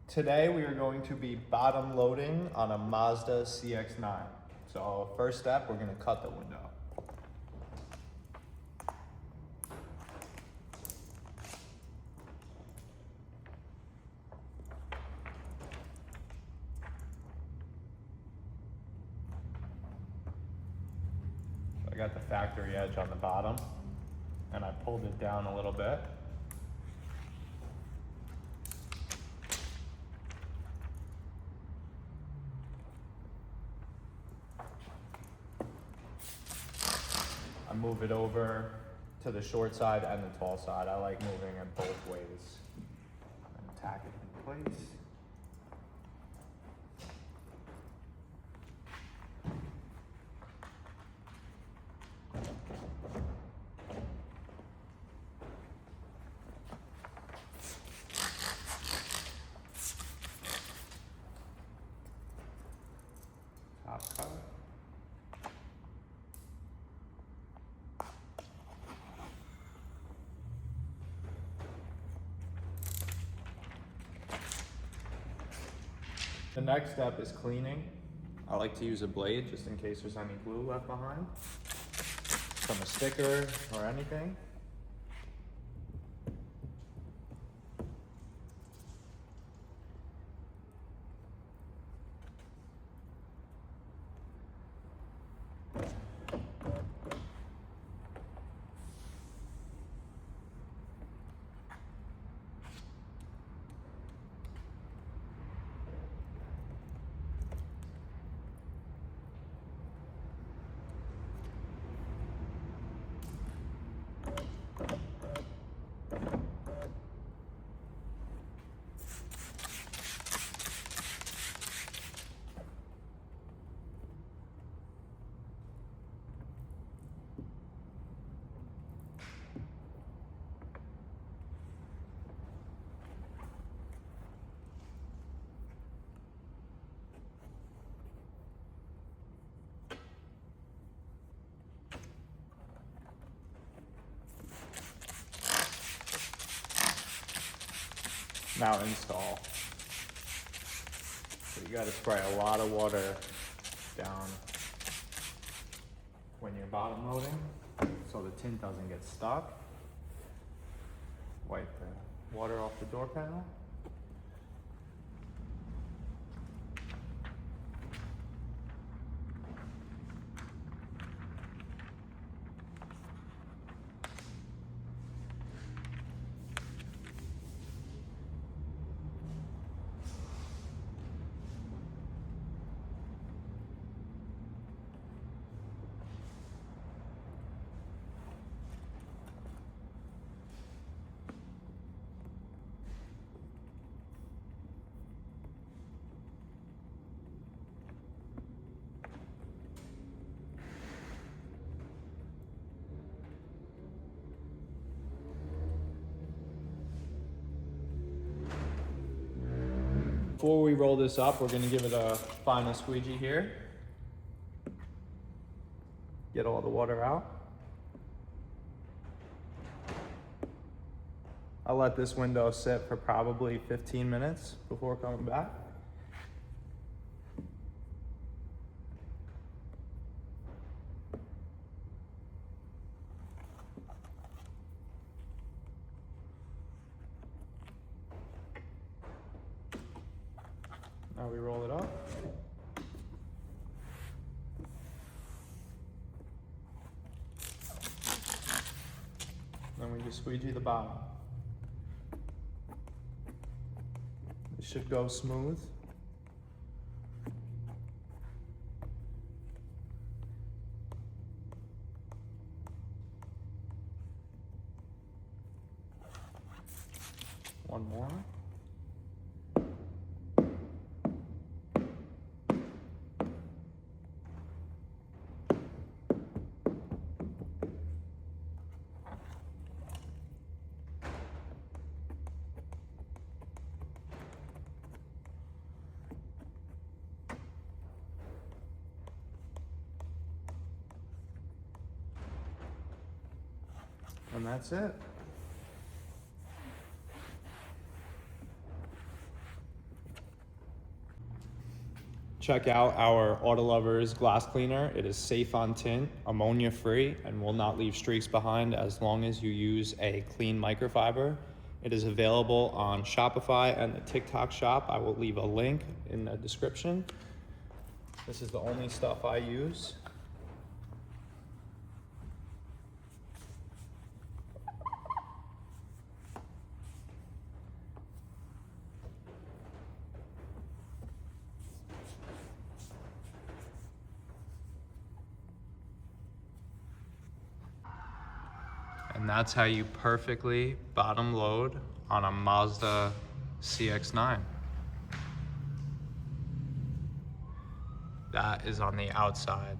Today we are going to be bottom loading on a Mazda CX-9. So first step, we're going to cut the window. So I got the factory edge on the bottom and I pulled it down a little bit. I move it over to the short side and the tall side. I like moving it both ways. And tack it in place. Top cut. The next step is cleaning. I like to use a blade just in case there's any glue left behind from a sticker or anything. Now install. So you gotta spray a lot of water down when you're bottom loading so the tint doesn't get stuck. Wipe the water off the door panel. Before we roll this up, we're gonna give it a final squeegee here. Get all the water out. I'll let this window sit for probably 15 minutes before coming back. Now we roll it up. Then we just squeegee the bottom. It should go smooth. One more. And that's it. Check out our Auto Lovers glass cleaner. It is safe on tint, ammonia free, and will not leave streaks behind as long as you use a clean microfiber. It is available on Shopify and the TikTok shop. I will leave a link in the description. This is the only stuff I use. And that's how you perfectly bottom load on a Mazda CX-9. That is on the outside.